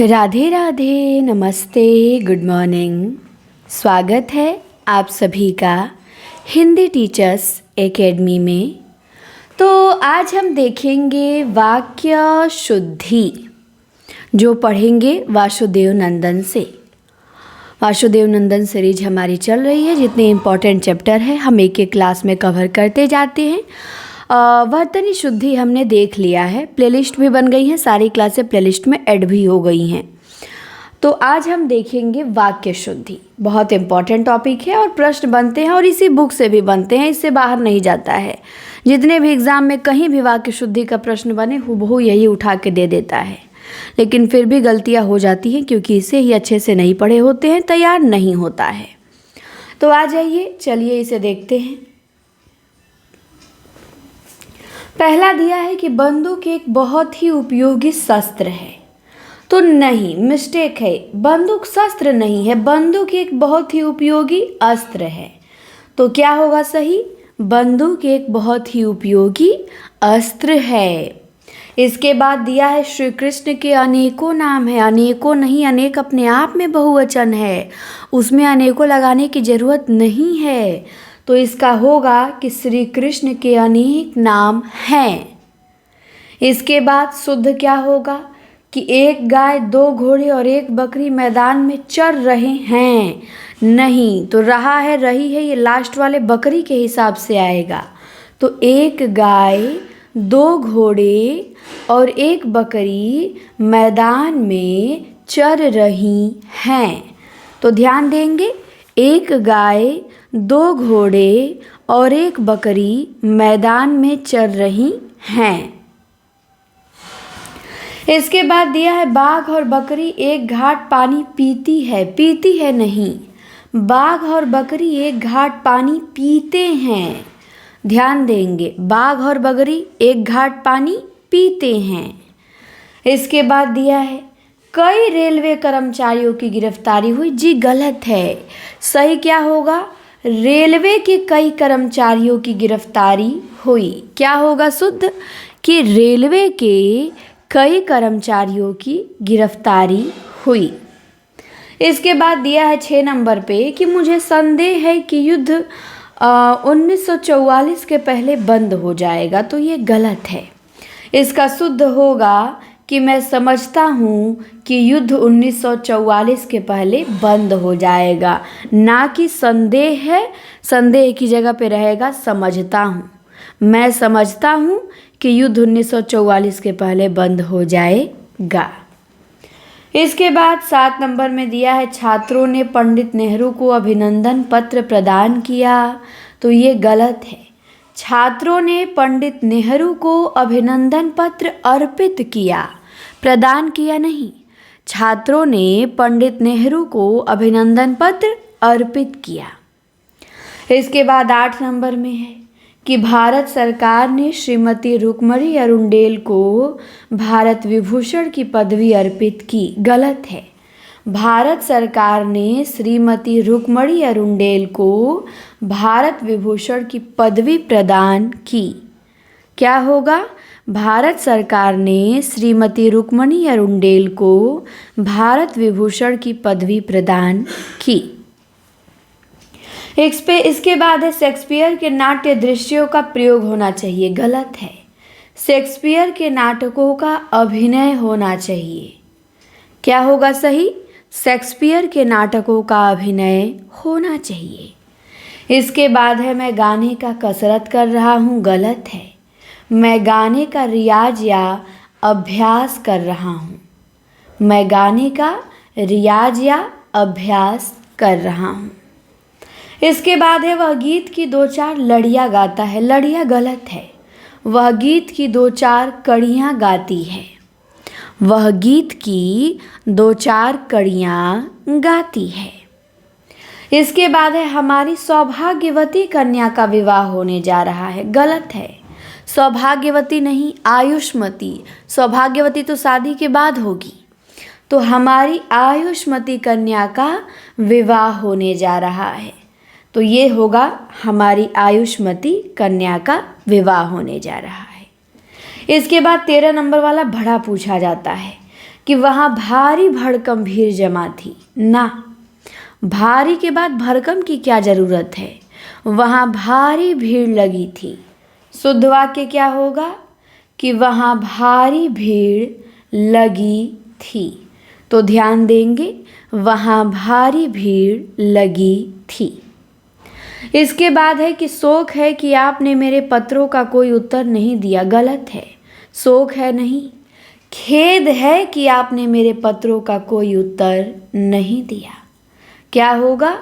राधे राधे, नमस्ते, good morning. स्वागत है आप सभी का हिंदी टीचर्स एकेडमी में। तो आज हम देखेंगे वाक्य शुद्धि, जो पढ़ेंगे वासुदेव नंदन से। वासुदेव नंदन सीरीज हमारी चल रही है। जितने इम्पोर्टेंट चैप्टर है हम एक एक क्लास में कवर करते जाते हैं। वर्तनी शुद्धि हमने देख लिया है, प्लेलिस्ट भी बन गई हैं, सारी क्लासें प्लेलिस्ट में ऐड भी हो गई हैं। तो आज हम देखेंगे वाक्य शुद्धि। बहुत इम्पॉर्टेंट टॉपिक है और प्रश्न बनते हैं और इसी बुक से भी बनते हैं, इससे बाहर नहीं जाता है। जितने भी एग्ज़ाम में कहीं भी वाक्य शुद्धि का प्रश्न बने हूबहू यही उठा के दे देता है, लेकिन फिर भी गलतियाँ हो जाती हैं क्योंकि इसे ही अच्छे से नहीं पढ़े होते हैं, तैयार नहीं होता है। तो आ जाइए, चलिए इसे देखते हैं। पहला दिया है कि बंदूक एक बहुत ही उपयोगी शस्त्र है। तो नहीं, मिस्टेक है, बंदूक शस्त्र नहीं है, बंदूक एक बहुत ही उपयोगी अस्त्र है। तो क्या होगा सही? बंदूक एक बहुत ही उपयोगी अस्त्र है। इसके बाद दिया है श्री कृष्ण के अनेकों नाम है। अनेकों नहीं, अनेक अपने आप में बहुवचन है, उसमें अनेकों लगाने की जरूरत नहीं है। तो इसका होगा कि श्री कृष्ण के अनेक नाम हैं। इसके बाद शुद्ध क्या होगा कि एक गाय, दो घोड़े और एक बकरी मैदान में चर रहे हैं। नहीं, तो रहा है, रही है, ये लास्ट वाले बकरी के हिसाब से आएगा। तो एक गाय, दो घोड़े और एक बकरी मैदान में चर रही हैं। तो ध्यान देंगे, एक गाय, दो घोड़े और एक बकरी मैदान में चर रही हैं। इसके बाद दिया है बाघ और बकरी एक घाट पानी पीती है। पीती है नहीं, बाघ और बकरी एक घाट पानी पीते हैं। ध्यान देंगे, बाघ और बकरी एक घाट पानी पीते हैं। इसके बाद दिया है कई रेलवे कर्मचारियों की गिरफ्तारी हुई। जी गलत है, सही क्या होगा? रेलवे के कई कर्मचारियों की गिरफ्तारी हुई। क्या होगा शुद्ध? कि रेलवे के कई कर्मचारियों की गिरफ्तारी हुई। इसके बाद दिया है 6 नंबर पे कि मुझे संदेह है कि युद्ध 1944 के पहले बंद हो जाएगा। तो ये गलत है। इसका शुद्ध होगा कि मैं समझता हूँ कि युद्ध 1944 के पहले बंद हो जाएगा, ना कि संदेह है। संदेह की जगह पे रहेगा समझता हूँ। मैं समझता हूँ कि युद्ध 1944 के पहले बंद हो जाएगा। इसके बाद 7 नंबर में दिया है छात्रों ने पंडित नेहरू को अभिनंदन पत्र प्रदान किया। तो ये गलत है। छात्रों ने पंडित नेहरू को अभिनंदन पत्र अर्पित किया, प्रदान किया नहीं। छात्रों ने पंडित नेहरू को अभिनंदन पत्र अर्पित किया। इसके बाद 8 नंबर में है कि भारत सरकार ने श्रीमती रुक्मणी अरुंडेल को भारत विभूषण की पदवी अर्पित की। गलत है। भारत सरकार ने श्रीमती रुक्मणी अरुंडेल को भारत विभूषण की पदवी प्रदान की। क्या होगा? भारत सरकार ने श्रीमती रुक्मणी अरुंडेल को भारत विभूषण की पदवी प्रदान की। इसके बाद है शेक्सपियर के नाट्य दृश्यों का प्रयोग होना चाहिए। गलत है। शेक्सपियर के नाटकों का अभिनय होना चाहिए। क्या होगा सही? शेक्सपियर के नाटकों का अभिनय होना चाहिए। इसके बाद है मैं गाने का कसरत कर रहा हूँ। गलत है। मैं गाने का रियाज या अभ्यास कर रहा हूँ। मैं गाने का रियाज या अभ्यास कर रहा हूँ। इसके बाद है वह गीत की 2-4 लड़ियाँ गाता है। लड़ियाँ गलत है। वह गीत की 2-4 कड़ियाँ गाती है। वह गीत की 2-4 कड़ियाँ गाती है। इसके बाद है हमारी सौभाग्यवती कन्या का विवाह होने जा रहा है। गलत है। सौभाग्यवती नहीं, आयुष्मती। सौभाग्यवती तो शादी के बाद होगी। तो हमारी आयुष्मती कन्या का विवाह होने जा रहा है। तो ये होगा हमारी आयुष्मती कन्या का विवाह होने जा रहा है। इसके बाद 13 नंबर वाला बड़ा पूछा जाता है कि वहाँ भारी भड़कम भीड़ जमा थी। ना, भारी के बाद भड़कम की क्या ज़रूरत है, वहाँ भारी भीड़ लगी थी। शुद्ध वाक्य क्या होगा कि वहाँ भारी भीड़ लगी थी। तो ध्यान देंगे, वहाँ भारी भीड़ लगी थी। इसके बाद है कि शोक है कि आपने मेरे पत्रों का कोई उत्तर नहीं दिया। गलत है, शोक है नहीं। खेद है कि आपने मेरे पत्रों का कोई उत्तर नहीं दिया। क्या होगा?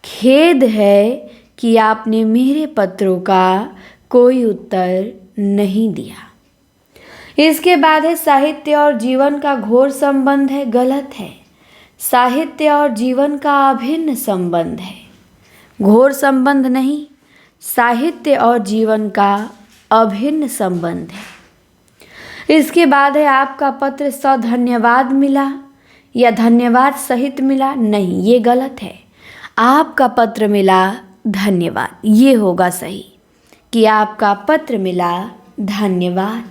खेद है कि आपने मेरे पत्रों का कोई उत्तर नहीं दिया। इसके बाद है साहित्य और जीवन का घोर संबंध है। गलत है, साहित्य और जीवन का अभिन्न संबंध है। घोर संबंध नहीं, साहित्य और जीवन का अभिन्न संबंध है। इसके बाद है आपका पत्र सधन्यवाद मिला या धन्यवाद सहित मिला। नहीं, ये गलत है। आपका पत्र मिला धन्यवाद, ये होगा सही कि आपका पत्र मिला धन्यवाद।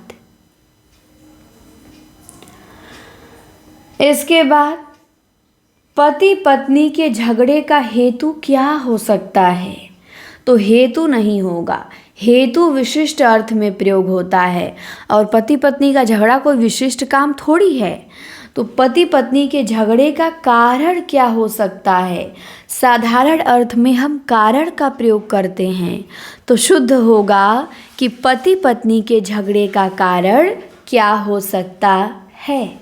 इसके बाद पति पत्नी के झगड़े का हेतु क्या हो सकता है? तो हेतु नहीं होगा, हेतु विशिष्ट अर्थ में प्रयोग होता है और पति पत्नी का झगड़ा कोई विशिष्ट काम थोड़ी है। तो पति पत्नी के झगड़े का कारण क्या हो सकता है? साधारण अर्थ में हम कारण का प्रयोग करते हैं, तो शुद्ध होगा कि पति पत्नी के झगड़े का कारण क्या हो सकता है।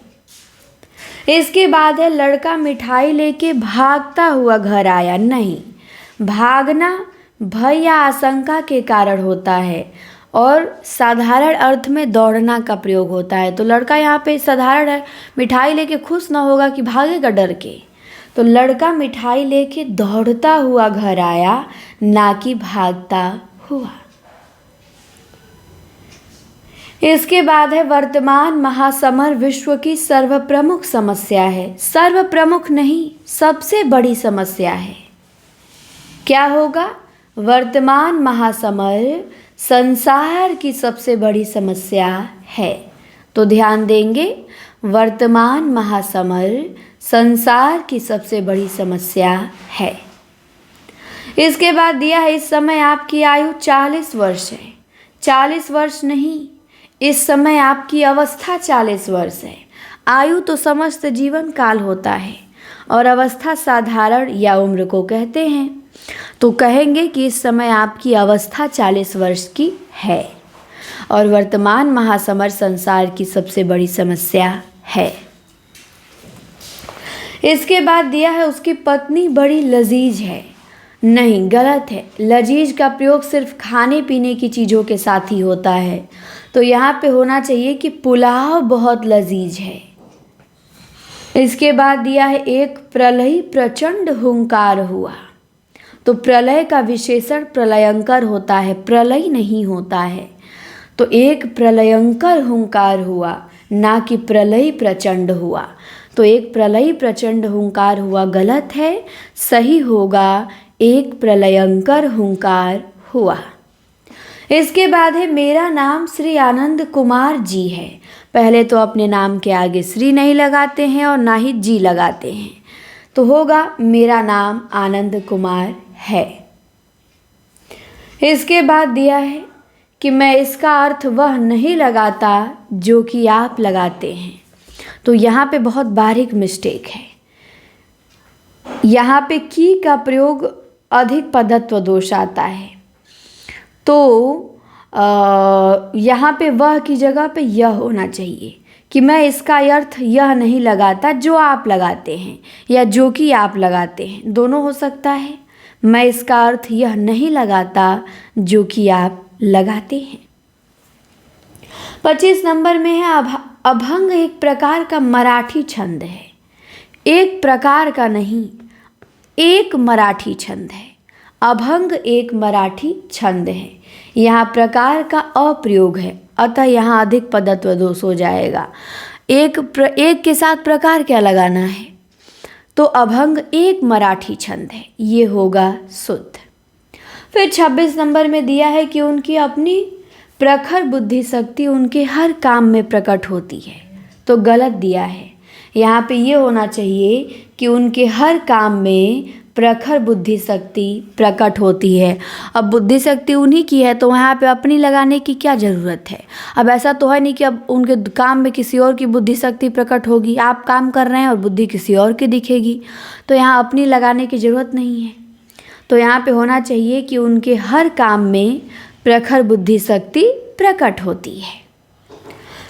इसके बाद है लड़का मिठाई लेके भागता हुआ घर आया। नहीं, भागना भय या आशंका के कारण होता है और साधारण अर्थ में दौड़ना का प्रयोग होता है। तो लड़का यहाँ पे साधारण है, मिठाई लेके खुश ना होगा कि भागेगा डर के। तो लड़का मिठाई लेके दौड़ता हुआ घर आया, ना कि भागता हुआ। इसके बाद है वर्तमान महासमर विश्व की सर्वप्रमुख समस्या है। सर्वप्रमुख नहीं, सबसे बड़ी समस्या है। क्या होगा? वर्तमान महासमर संसार की सबसे बड़ी समस्या है। तो ध्यान देंगे, वर्तमान महासमर संसार की सबसे बड़ी समस्या है। इसके बाद दिया है इस समय आपकी आयु 40 वर्ष है। 40 वर्ष नहीं, इस समय आपकी अवस्था 40 वर्ष है। आयु तो समस्त जीवन काल होता है और अवस्था साधारण या उम्र को कहते हैं। तो कहेंगे कि इस समय आपकी अवस्था 40 वर्ष की है और वर्तमान महासमर संसार की सबसे बड़ी समस्या है। इसके बाद दिया है उसकी पत्नी बड़ी लजीज है। नहीं, गलत है। लजीज का प्रयोग सिर्फ खाने पीने की चीज़ों के साथ ही होता है। तो यहाँ पे होना चाहिए कि पुलाव बहुत लजीज है। इसके बाद दिया है एक प्रलय प्रचंड हुंकार हुआ। तो प्रलय का विशेषण प्रलयंकर होता है, प्रलय नहीं होता है। तो एक प्रलयंकर हुंकार हुआ, ना कि प्रलय प्रचंड हुआ। तो एक प्रलय प्रचंड हुंकार हुआ गलत है, सही होगा एक प्रलयंकर हुंकार हुआ। इसके बाद है मेरा नाम श्री आनंद कुमार जी है। पहले तो अपने नाम के आगे श्री नहीं लगाते हैं और ना ही जी लगाते हैं, तो होगा मेरा नाम आनंद कुमार है। इसके बाद दिया है कि मैं इसका अर्थ वह नहीं लगाता जो कि आप लगाते हैं। तो यहाँ पे बहुत बारीक मिस्टेक है। यहाँ पे की का प्रयोग अधिक पदत्व दोष आता है। तो यहाँ पे वह की जगह पे यह होना चाहिए कि मैं इसका अर्थ यह नहीं लगाता जो आप लगाते हैं या जो कि आप लगाते हैं, दोनों हो सकता है। मैं इसका अर्थ यह नहीं लगाता जो कि आप लगाते हैं। 25 नंबर में है अभंग एक प्रकार का मराठी छंद है। एक प्रकार का नहीं, एक मराठी छंद है। अभंग एक मराठी छंद है। यहाँ प्रकार का अप्रयोग है, अतः यहाँ अधिक पदत्व दोष हो जाएगा। एक के साथ प्रकार क्या लगाना है? तो अभंग एक मराठी छंद है, ये होगा शुद्ध। फिर 26 नंबर में दिया है कि उनकी अपनी प्रखर बुद्धि शक्ति उनके हर काम में प्रकट होती है। तो गलत दिया है। यहाँ पे ये होना चाहिए कि उनके हर काम में प्रखर बुद्धि शक्ति प्रकट होती है। अब बुद्धि शक्ति उन्हीं की है तो वहाँ पे अपनी लगाने की क्या ज़रूरत है। अब ऐसा तो है नहीं कि अब उनके काम में किसी और की बुद्धि शक्ति प्रकट होगी। आप काम कर रहे हैं और बुद्धि किसी और की दिखेगी, तो यहाँ अपनी लगाने की ज़रूरत नहीं है। तो यहाँ पे होना चाहिए कि उनके हर काम में प्रखर बुद्धि शक्ति प्रकट होती है।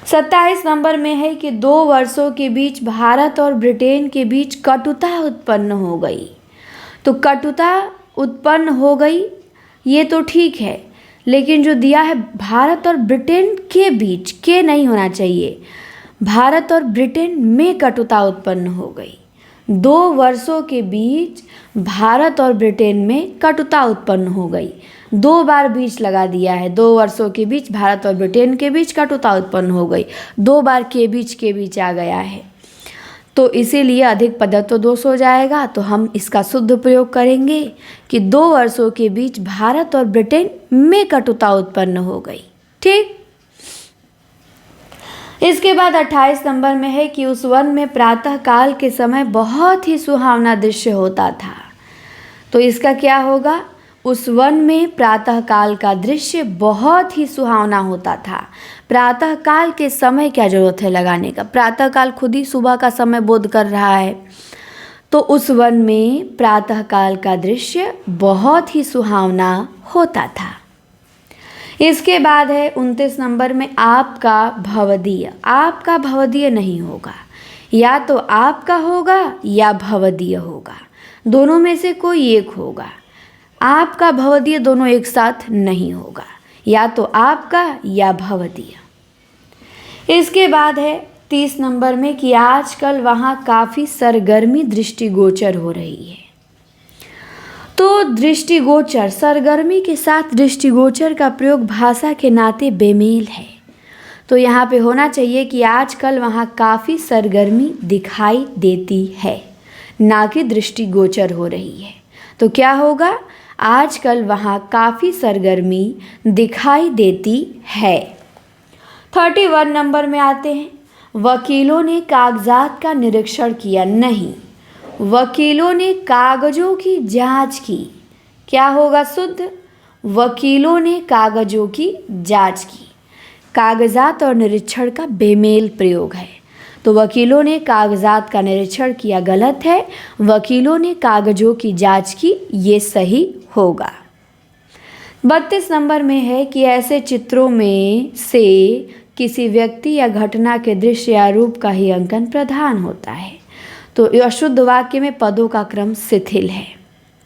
27 नंबर में है कि 2 वर्षों के बीच भारत और ब्रिटेन के बीच कटुता उत्पन्न हो गई। तो कटुता उत्पन्न हो गई ये तो ठीक है, लेकिन जो दिया है भारत और ब्रिटेन के बीच, के नहीं होना चाहिए, भारत और ब्रिटेन में कटुता उत्पन्न हो गई। 2 वर्षों के बीच भारत और ब्रिटेन में कटुता उत्पन्न हो गई। 2 बार बीच लगा दिया है। 2 वर्षों के बीच भारत और ब्रिटेन के बीच कटुता उत्पन्न हो गई। 2 बार के बीच आ गया है, तो इसीलिए अधिक पदत्व दोष हो जाएगा। तो हम इसका शुद्ध प्रयोग करेंगे कि 2 वर्षों के बीच भारत और ब्रिटेन में कटुता उत्पन्न हो गई। ठीक। इसके बाद 28 नंबर में है कि उस वन में प्रातः काल के समय बहुत ही सुहावना दृश्य होता था। तो इसका क्या होगा, उस वन में प्रातः काल का दृश्य बहुत ही सुहावना होता था। प्रातः काल के समय क्या जरूरत है लगाने का, प्रातः काल खुद ही सुबह का समय बोध कर रहा है। तो उस वन में प्रातः काल का दृश्य बहुत ही सुहावना होता था। इसके बाद है 29 नंबर में आपका भवदीय। आपका भवदीय नहीं होगा, या तो आपका होगा या भवदीय होगा, दोनों में से कोई एक होगा। आपका भवदीय दोनों एक साथ नहीं होगा, या तो आपका या भवदीय। इसके बाद है 30 नंबर में कि आजकल वहाँ काफ़ी सरगर्मी दृष्टिगोचर हो रही है। तो दृष्टिगोचर, सरगर्मी के साथ दृष्टिगोचर का प्रयोग भाषा के नाते बेमेल है। तो यहाँ पे होना चाहिए कि आजकल वहाँ काफ़ी सरगर्मी दिखाई देती है, ना कि दृष्टिगोचर हो रही है। तो क्या होगा, आजकल वहाँ काफ़ी सरगर्मी दिखाई देती है। 31 नंबर में आते हैं, वकीलों ने कागजात का निरीक्षण किया। नहीं, वकीलों ने कागजों की जांच की। क्या होगा शुद्ध, वकीलों ने कागजों की जांच की। कागजात और निरीक्षण का बेमेल प्रयोग है। तो वकीलों ने कागजात का निरीक्षण किया गलत है, वकीलों ने कागजों की जांच की ये सही होगा। 32 नंबर में है कि ऐसे चित्रों में से किसी व्यक्ति या घटना के दृश्य या रूप का ही अंकन प्रधान होता है। तो अशुद्ध वाक्य में पदों का क्रम शिथिल है।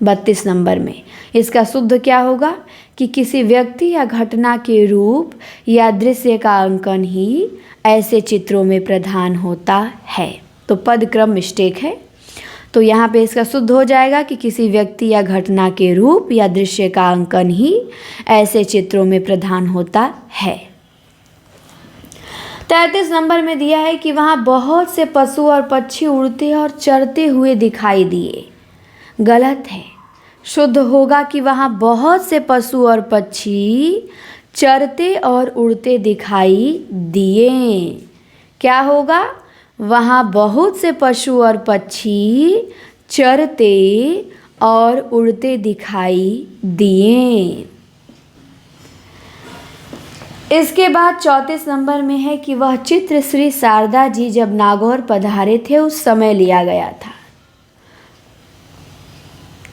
32 नंबर में इसका शुद्ध क्या होगा कि किसी व्यक्ति या घटना के रूप या दृश्य का अंकन ही ऐसे चित्रों में प्रधान होता है। तो पद क्रम मिस्टेक है, तो यहाँ पे इसका शुद्ध हो जाएगा कि किसी व्यक्ति या घटना के रूप या दृश्य का अंकन ही ऐसे चित्रों में प्रधान होता है। 33 नंबर में दिया है कि वहाँ बहुत से पशु और पक्षी उड़ते और चरते हुए दिखाई दिए। गलत है, शुद्ध होगा कि वहाँ बहुत से पशु और पक्षी चरते और उड़ते दिखाई दिए। क्या होगा, वहाँ बहुत से पशु और पक्षी चरते और उड़ते दिखाई दिए। इसके बाद 34 नंबर में है कि वह चित्र श्री शारदा जी जब नागौर पधारे थे उस समय लिया गया था।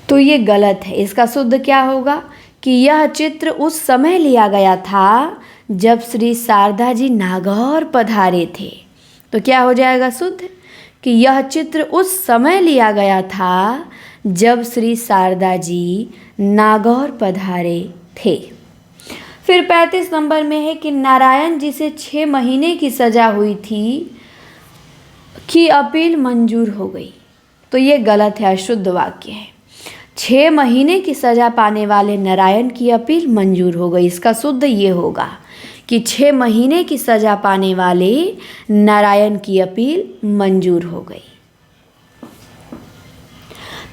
तो ये गलत है। इसका शुद्ध क्या होगा कि यह चित्र उस समय लिया गया था जब श्री शारदा जी नागौर पधारे थे। तो क्या हो जाएगा शुद्ध कि यह चित्र उस समय लिया गया था जब श्री शारदा जी नागौर पधारे थे। फिर 35 नंबर में है कि नारायण जी से 6 महीने की सज़ा हुई थी कि अपील मंजूर हो गई। तो ये गलत है, अशुद्ध वाक्य है। 6 महीने की सज़ा पाने वाले नारायण की अपील मंजूर हो गई। इसका शुद्ध ये होगा कि 6 महीने की सज़ा पाने वाले नारायण की अपील मंजूर हो गई।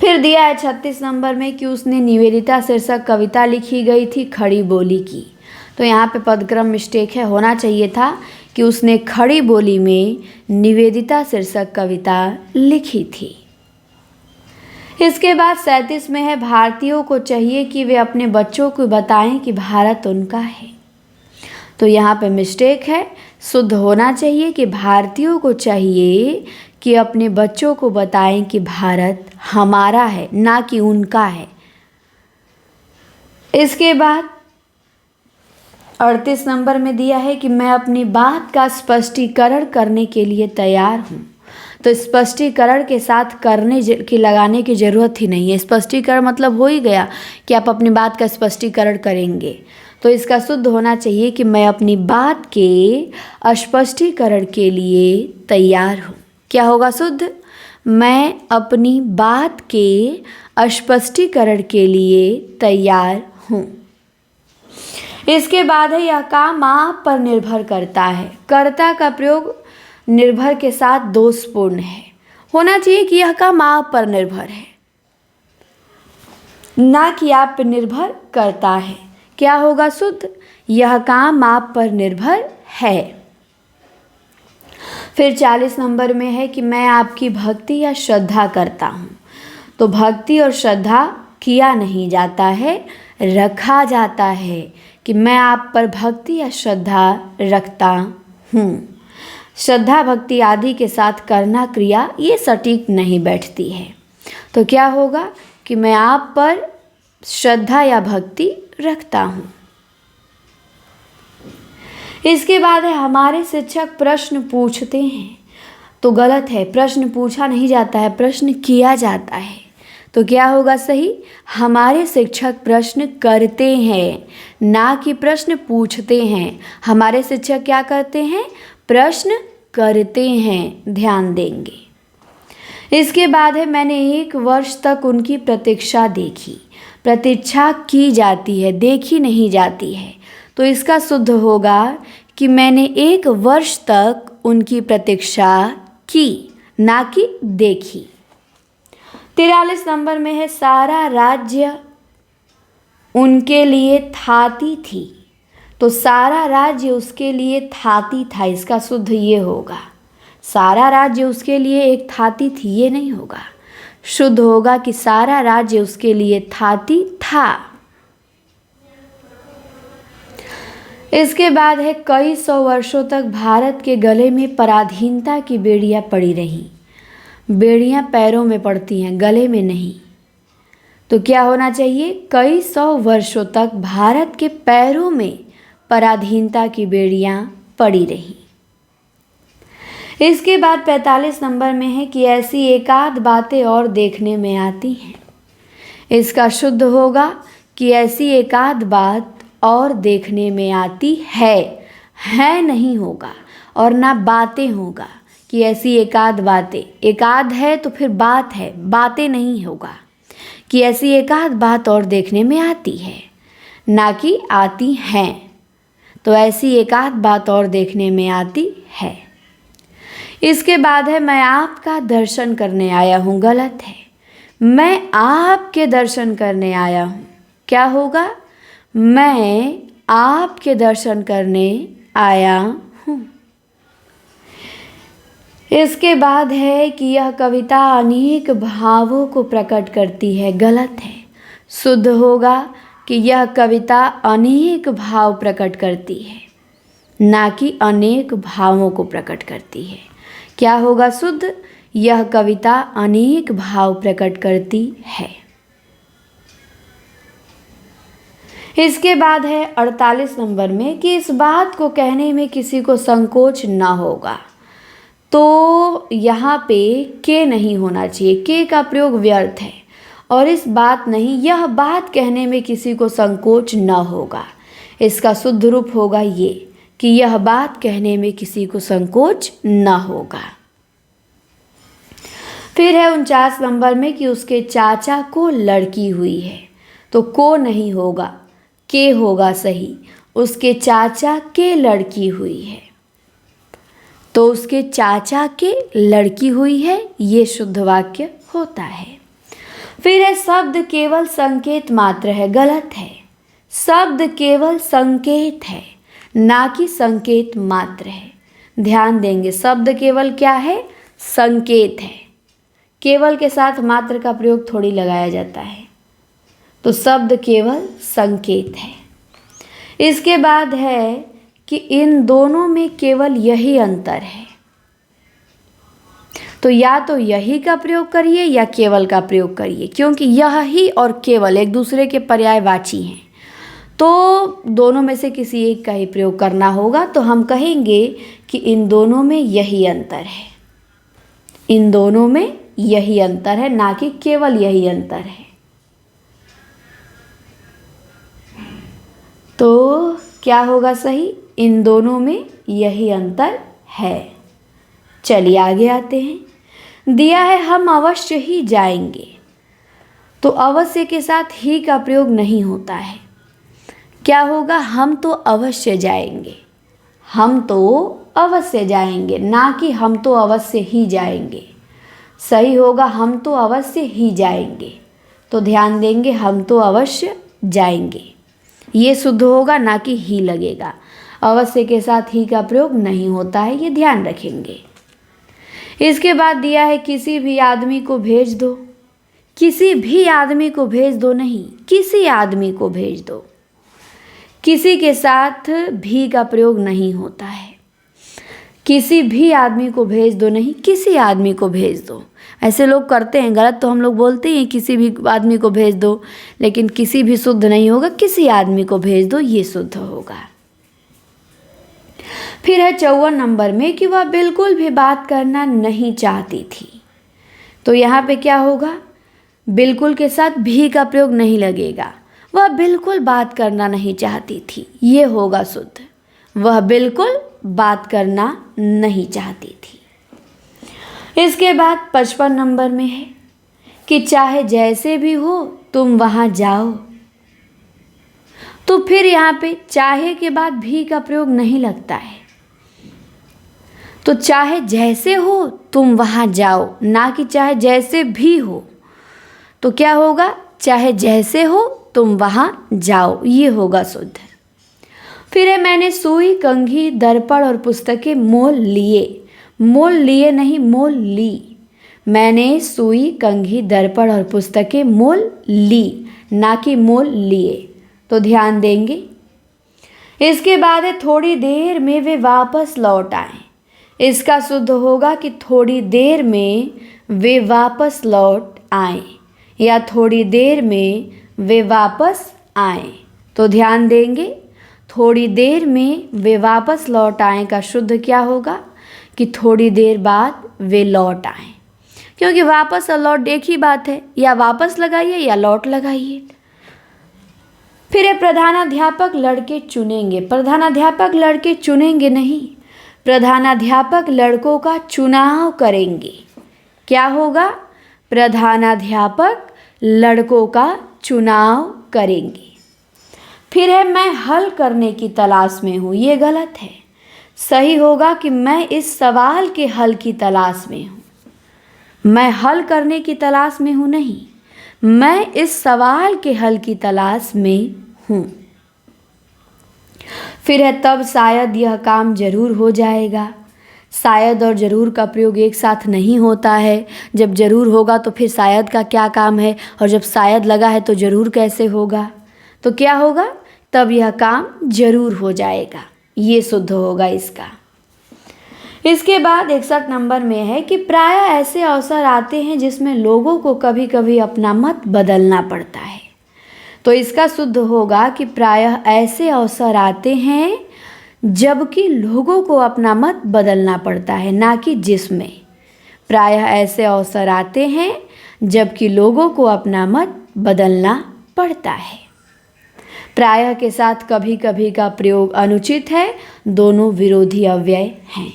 फिर दिया है 36 नंबर में कि उसने निवेदिता शीर्षक कविता लिखी गई थी खड़ी बोली की। तो यहाँ पे पदक्रम मिस्टेक है, होना चाहिए था कि उसने खड़ी बोली में निवेदिता शीर्षक कविता लिखी थी। इसके बाद 37 में है, भारतीयों को चाहिए कि वे अपने बच्चों को बताएं कि भारत उनका है। तो यहाँ पे मिस्टेक है, शुद्ध होना चाहिए कि भारतीयों को चाहिए कि अपने बच्चों को बताएं कि भारत हमारा है, ना कि उनका है। इसके बाद 38 नंबर में दिया है कि मैं अपनी बात का स्पष्टीकरण करने के लिए तैयार हूँ। तो स्पष्टीकरण के साथ करने की लगाने की ज़रूरत ही नहीं है। स्पष्टीकरण मतलब हो ही गया कि आप अपनी बात का स्पष्टीकरण करेंगे। तो इसका शुद्ध होना चाहिए कि मैं अपनी बात के स्पष्टीकरण के लिए तैयार हूँ। क्या होगा शुद्ध? मैं अपनी बात के स्पष्टीकरण के लिए तैयार हूँ। इसके बाद है, यह काम आप पर निर्भर करता है। कर्ता का प्रयोग निर्भर के साथ दोषपूर्ण है। होना चाहिए कि यह काम आप पर निर्भर है, ना कि आप पर निर्भर करता है। क्या होगा शुद्ध? यह काम आप पर निर्भर है। फिर 40 नंबर में है कि मैं आपकी भक्ति या श्रद्धा करता हूँ। तो भक्ति और श्रद्धा किया नहीं जाता है, रखा जाता है कि मैं आप पर भक्ति या श्रद्धा रखता हूँ। श्रद्धा भक्ति आदि के साथ करना क्रिया ये सटीक नहीं बैठती है। तो क्या होगा कि मैं आप पर श्रद्धा या भक्ति रखता हूँ। इसके बाद है, हमारे शिक्षक प्रश्न पूछते हैं। तो गलत है, प्रश्न पूछा नहीं जाता है, प्रश्न किया जाता है। तो क्या होगा सही? हमारे शिक्षक प्रश्न करते हैं, ना कि प्रश्न पूछते हैं। हमारे शिक्षक क्या करते हैं? प्रश्न करते हैं, ध्यान देंगे। इसके बाद है, मैंने 1 वर्ष तक उनकी प्रतीक्षा देखी। प्रतीक्षा की जाती है, देखी नहीं जाती है। तो इसका शुद्ध होगा कि मैंने 1 वर्ष तक उनकी प्रतीक्षा की, ना कि देखी। 43 नंबर में है, सारा राज्य उनके लिए थाती थी। तो सारा राज्य उसके लिए थाती था। इसका शुद्ध ये होगा, सारा राज्य उसके लिए एक थाती थी, ये नहीं होगा। शुद्ध होगा कि सारा राज्य उसके लिए थाती था। इसके बाद है, कई 100 वर्षों तक भारत के गले में पराधीनता की बेड़ियां पड़ी रहीं। बेड़ियां पैरों में पड़ती हैं, गले में नहीं। तो क्या होना चाहिए? कई 100 वर्षों तक भारत के पैरों में पराधीनता की बेड़ियां पड़ी रहीं। इसके बाद 45 नंबर में है कि ऐसी एकाध बातें और देखने में आती हैं। इसका शुद्ध होगा कि ऐसी एकाध बात और देखने में आती है नहीं होगा, और ना बातें होगा कि ऐसी एकाध बातें। एकाध है तो फिर बात है, बातें नहीं होगा कि ऐसी एकाध बात और देखने में आती है, ना कि आती हैं। तो ऐसी एकाध बात और देखने में आती है। इसके बाद है, मैं आपका दर्शन करने आया हूँ। गलत है, मैं आपके दर्शन करने आया हूँ। क्या होगा? मैं आपके दर्शन करने आया हूँ। इसके बाद है कि यह कविता अनेक भावों को प्रकट करती है। गलत है, शुद्ध होगा कि यह कविता अनेक भाव प्रकट करती है, ना कि अनेक भावों को प्रकट करती है। क्या होगा शुद्ध? यह कविता अनेक भाव प्रकट करती है। इसके बाद है 48 नंबर में कि इस बात को कहने में किसी को संकोच ना होगा। तो यहाँ पे के नहीं होना चाहिए, के का प्रयोग व्यर्थ है। और इस बात नहीं, यह बात कहने में किसी को संकोच न होगा। इसका शुद्ध रूप होगा ये कि यह बात कहने में किसी को संकोच न होगा। फिर है 49 नंबर में कि उसके चाचा को लड़की हुई है। तो को नहीं होगा, के होगा सही। उसके चाचा के लड़की हुई है, तो उसके चाचा के लड़की हुई है, ये शुद्ध वाक्य होता है। फिर है, शब्द केवल संकेत मात्र है। गलत है, शब्द केवल संकेत है, ना कि संकेत मात्र है। ध्यान देंगे, शब्द केवल क्या है? संकेत है। केवल के साथ मात्र का प्रयोग थोड़ी लगाया जाता है, तो शब्द केवल संकेत है। इसके बाद है कि इन दोनों में केवल यही अंतर है, तो या तो यही का प्रयोग करिए या केवल का प्रयोग करिए, क्योंकि यह ही और केवल एक दूसरे के पर्यायवाची हैं, तो दोनों में से किसी एक का ही प्रयोग करना होगा। तो हम कहेंगे कि इन दोनों में यही अंतर है, इन दोनों में यही अंतर है, ना कि केवल यही अंतर है। तो क्या होगा सही? इन दोनों में यही अंतर है। चलिए आगे आते हैं। दिया है हम अवश्य ही जाएंगे, तो अवश्य के साथ ही का प्रयोग नहीं होता है। क्या होगा? हम तो अवश्य जाएंगे, हम तो अवश्य जाएंगे, ना कि हम तो अवश्य ही जाएंगे। सही होगा हम तो अवश्य ही जाएंगे। तो ध्यान देंगे, हम तो अवश्य जाएंगे, ये शुद्ध होगा, ना कि ही लगेगा। अवश्य के साथ ही का प्रयोग नहीं होता है, ये ध्यान रखेंगे। इसके बाद दिया है किसी भी आदमी को भेज दो। किसी भी आदमी को भेज दो नहीं, किसी आदमी को भेज दो। किसी के साथ भी का प्रयोग नहीं होता है। किसी भी आदमी को भेज दो नहीं, किसी आदमी को भेज दो। ऐसे लोग करते हैं गलत, तो हम लोग बोलते हैं किसी भी आदमी को भेज दो, लेकिन किसी भी शुद्ध नहीं होगा, किसी आदमी को भेज दो, ये शुद्ध होगा। फिर है 54 नंबर में कि वह बिल्कुल भी बात करना नहीं चाहती थी। तो यहाँ पे क्या होगा? बिल्कुल के साथ भी का प्रयोग नहीं लगेगा। वह बिल्कुल बात करना नहीं चाहती थी, ये होगा शुद्ध। वह बिल्कुल बात करना नहीं चाहती थी। इसके बाद 55 नंबर में है कि चाहे जैसे भी हो तुम वहाँ जाओ। तो फिर यहाँ पे चाहे के बाद भी का प्रयोग नहीं लगता है, तो चाहे जैसे हो तुम वहाँ जाओ, ना कि चाहे जैसे भी हो। तो क्या होगा? चाहे जैसे हो तुम वहाँ जाओ, ये होगा शुद्ध। फिर है मैंने सुई, कंघी, दर्पण और पुस्तकें मोल लिए। मोल लिए नहीं, मोल ली। मैंने सुई, कंघी, दर्पण और पुस्तकें मोल ली, ना कि मोल लिए। तो ध्यान देंगे। इसके बाद है थोड़ी देर में वे वापस लौट आए। इसका शुद्ध होगा कि थोड़ी देर में वे वापस लौट आए, या थोड़ी देर में वे वापस आए। तो ध्यान देंगे, थोड़ी देर में वे वापस लौट आए का शुद्ध क्या होगा? कि थोड़ी देर बाद वे लौट आए, क्योंकि वापस और लौट एक ही बात है, या वापस लगाइए या लौट लगाइए। फिर है प्रधानाध्यापक लड़के चुनेंगे। प्रधानाध्यापक लड़के चुनेंगे नहीं, प्रधानाध्यापक लड़कों का चुनाव करेंगे। क्या होगा? प्रधानाध्यापक लड़कों का चुनाव करेंगे। फिर है मैं हल करने की तलाश में हूँ, ये गलत है। सही होगा कि मैं इस सवाल के हल की तलाश में हूँ। मैं हल करने की तलाश में हूँ नहीं, मैं इस सवाल के हल की तलाश में हूँ। फिर है तब शायद यह काम जरूर हो जाएगा। शायद और जरूर का प्रयोग एक साथ नहीं होता है। जब जरूर होगा तो फिर शायद का क्या काम है, और जब शायद लगा है तो जरूर कैसे होगा? तो क्या होगा? तब यह काम जरूर हो जाएगा, ये शुद्ध होगा इसका। इसके बाद 61 नंबर में है कि प्रायः ऐसे अवसर आते हैं जिसमें लोगों को कभी कभी अपना मत बदलना पड़ता है। तो इसका शुद्ध होगा कि प्रायः ऐसे अवसर आते हैं जबकि लोगों को अपना मत बदलना पड़ता है, ना कि जिसमें। प्रायः ऐसे अवसर आते हैं जबकि लोगों को अपना मत बदलना पड़ता है। प्रायः के साथ कभी कभी का प्रयोग अनुचित है, दोनों विरोधी अव्यय हैं।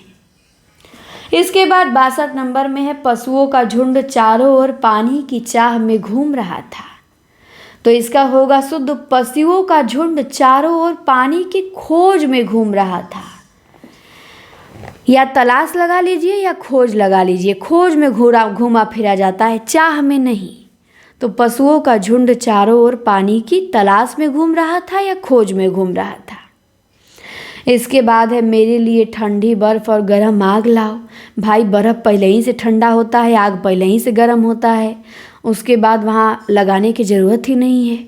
इसके बाद 62 नंबर में है पशुओं का झुंड चारों ओर पानी की चाह में घूम रहा था। तो इसका होगा शुद्ध पशुओं का झुंड चारों ओर पानी की खोज में घूम रहा था। या तलाश लगा लीजिए या खोज लगा लीजिए, खोज में घूमा फिरा जाता है, चाह में नहीं। तो पशुओं का झुंड चारों ओर पानी की तलाश में घूम रहा था या खोज में घूम रहा था। इसके बाद है मेरे लिए ठंडी बर्फ़ और गर्म आग लाओ। भाई बर्फ़ पहले ही से ठंडा होता है, आग पहले ही से गर्म होता है, उसके बाद वहाँ लगाने की ज़रूरत ही नहीं है।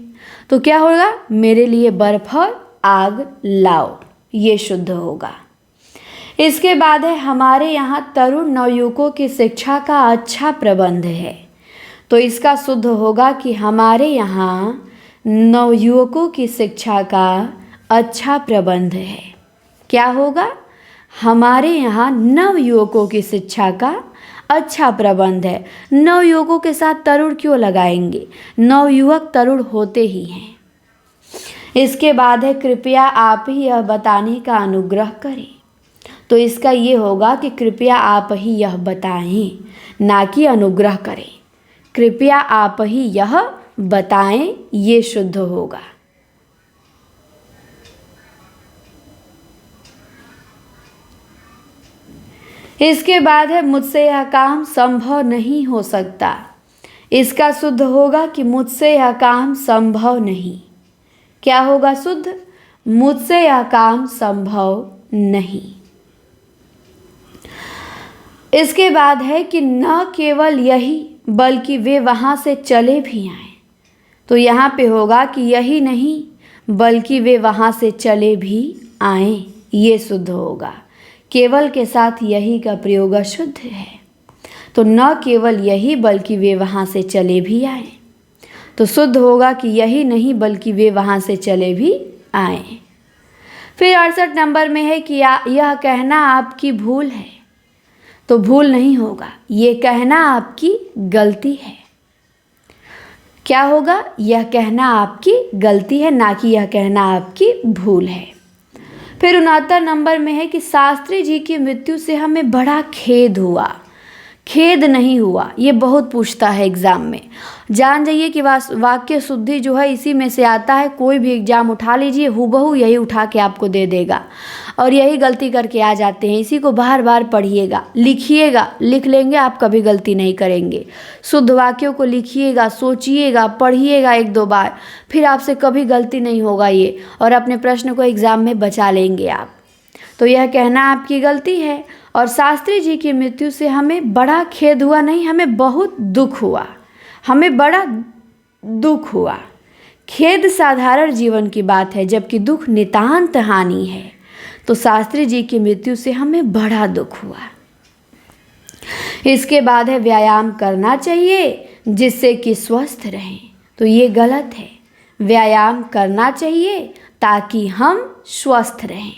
तो क्या होगा, मेरे लिए बर्फ़ और आग लाओ, ये शुद्ध होगा। इसके बाद है हमारे यहाँ तरुण नवयुवकों की शिक्षा का अच्छा प्रबंध है। तो इसका शुद्ध होगा कि हमारे यहाँ नवयुवकों की शिक्षा का अच्छा प्रबंध है। क्या होगा, हमारे यहाँ नवयुवकों की शिक्षा का अच्छा प्रबंध है। नवयुवकों के साथ तरुण क्यों लगाएंगे, नवयुवक तरुण होते ही हैं। इसके बाद है कृपया आप ही यह बताने का अनुग्रह करें। तो इसका ये होगा कि कृपया आप ही यह बताएं, ना कि अनुग्रह करें। कृपया आप ही यह बताएं, ये शुद्ध होगा। इसके बाद है मुझसे यह काम संभव नहीं हो सकता। इसका शुद्ध होगा कि मुझसे यह काम संभव नहीं। क्या होगा शुद्ध, मुझसे यह काम संभव नहीं। इसके बाद है कि न केवल यही बल्कि वे वहाँ से चले भी आए। तो यहाँ पे होगा कि यही नहीं बल्कि वे वहाँ से चले भी आए, ये शुद्ध होगा। केवल के साथ यही का प्रयोग अशुद्ध है। तो न केवल यही बल्कि वे वहाँ से चले भी आए, तो शुद्ध होगा कि यही नहीं बल्कि वे वहाँ से चले भी आए। फिर 68 नंबर में है कि यह कहना आपकी भूल है। तो भूल नहीं होगा, ये कहना आपकी गलती है। क्या होगा, यह कहना आपकी गलती है, ना कि यह कहना आपकी भूल है। फिर 69 नंबर में है कि शास्त्री जी की मृत्यु से हमें बड़ा खेद हुआ। खेद नहीं हुआ, ये बहुत पूछता है एग्ज़ाम में। जान जाइए कि वाक्य शुद्धि जो है इसी में से आता है। कोई भी एग्ज़ाम उठा लीजिए, हूबहू यही उठा के आपको दे देगा और यही गलती करके आ जाते हैं। इसी को बार बार पढ़िएगा, लिखिएगा, लिख लेंगे आप कभी गलती नहीं करेंगे। शुद्ध वाक्यों को लिखिएगा, सोचिएगा, पढ़िएगा 1-2 बार, फिर आपसे कभी गलती नहीं होगा ये, और अपने प्रश्न को एग्ज़ाम में बचा लेंगे आप। तो यह कहना आपकी गलती है और शास्त्री जी की मृत्यु से हमें बड़ा खेद हुआ नहीं, हमें बहुत दुख हुआ, हमें बड़ा दुख हुआ। खेद साधारण जीवन की बात है, जबकि दुख नितांत हानि है। तो शास्त्री जी की मृत्यु से हमें बड़ा दुख हुआ। इसके बाद है व्यायाम करना चाहिए जिससे कि स्वस्थ रहें। तो ये गलत है, व्यायाम करना चाहिए ताकि हम स्वस्थ रहें,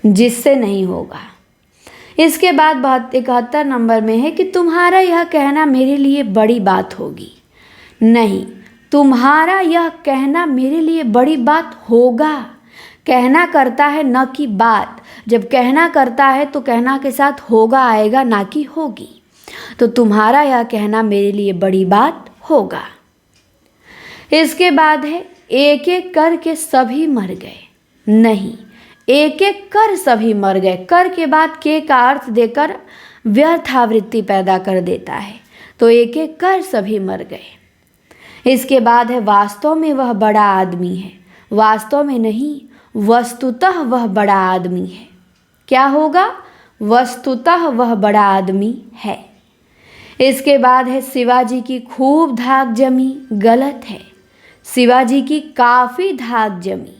जिससे नहीं होगा। इसके बाद 71 नंबर में है कि तुम्हारा यह कहना मेरे लिए बड़ी बात होगी। नहीं, तुम्हारा यह कहना मेरे लिए बड़ी बात होगा। कहना करता है न कि बात। जब कहना करता है तो कहना के साथ होगा आएगा, ना कि होगी। तो तुम्हारा यह कहना मेरे लिए बड़ी बात होगा। इसके बाद है एक एक करके सभी मर गए। नहीं, एक एक कर सभी मर गए। कर के बाद के का अर्थ देकर व्यर्थ आवृत्ति पैदा कर देता है। तो एक एक कर सभी मर गए। इसके बाद है वास्तव में वह बड़ा आदमी है। वास्तव में नहीं, वस्तुतः वह बड़ा आदमी है। क्या होगा, वस्तुतः वह बड़ा आदमी है। इसके बाद है शिवाजी की खूब धाक जमी। गलत है, शिवाजी की काफ़ी धाक जमी।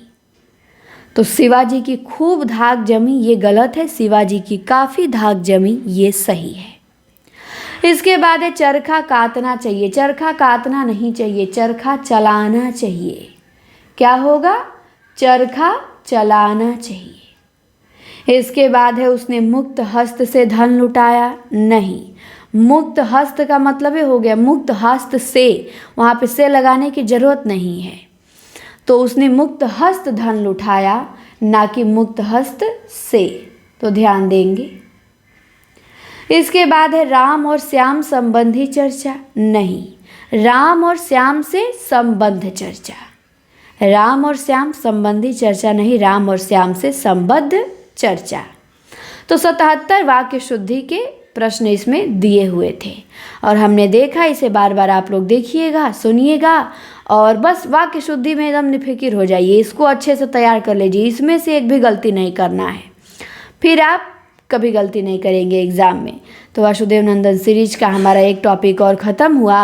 तो शिवाजी की खूब धाक जमी ये गलत है, शिवाजी की काफ़ी धाक जमी ये सही है। इसके बाद है चरखा काटना चाहिए। चरखा काटना नहीं चाहिए, चरखा चलाना चाहिए। क्या होगा, चरखा चलाना चाहिए। इसके बाद है उसने मुक्त हस्त से धन लुटाया। नहीं, मुक्त हस्त का मतलब ये हो गया मुक्त हस्त से, वहाँ पे से लगाने की जरूरत नहीं है। तो उसने मुक्त हस्त धन लुटाया, ना कि मुक्त हस्त से। तो ध्यान देंगे। इसके बाद है राम और श्याम संबंधी चर्चा। नहीं, राम और श्याम से संबंध चर्चा। राम और श्याम संबंधी चर्चा नहीं, राम और श्याम से संबद्ध चर्चा। तो 77 वाक्य शुद्धि के प्रश्न इसमें दिए हुए थे और हमने देखा, इसे बार बार आप लोग देखिएगा, सुनिएगा और बस वाक्य शुद्धि में एकदम निफिकिर हो जाइए। इसको अच्छे से तैयार कर लीजिए, इसमें से एक भी गलती नहीं करना है, फिर आप कभी गलती नहीं करेंगे एग्ज़ाम में। तो वासुदेव नंदन सीरीज का हमारा एक टॉपिक और ख़त्म हुआ।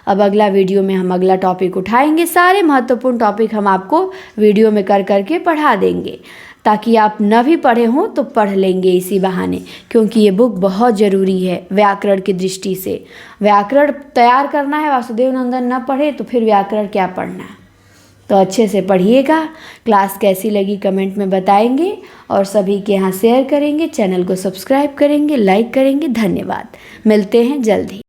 अब अगला वीडियो में हम अगला टॉपिक उठाएंगे। सारे महत्वपूर्ण टॉपिक हम आपको वीडियो में कर करके पढ़ा देंगे, ताकि आप न भी पढ़े हों तो पढ़ लेंगे इसी बहाने, क्योंकि ये बुक बहुत ज़रूरी है व्याकरण की दृष्टि से। व्याकरण तैयार करना है, वासुदेव नंदन न पढ़े तो फिर व्याकरण क्या पढ़ना है। तो अच्छे से पढ़िएगा। क्लास कैसी लगी कमेंट में बताएंगे और सभी के यहाँ शेयर करेंगे, चैनल को सब्सक्राइब करेंगे, लाइक करेंगे। धन्यवाद, मिलते हैं जल्द ही।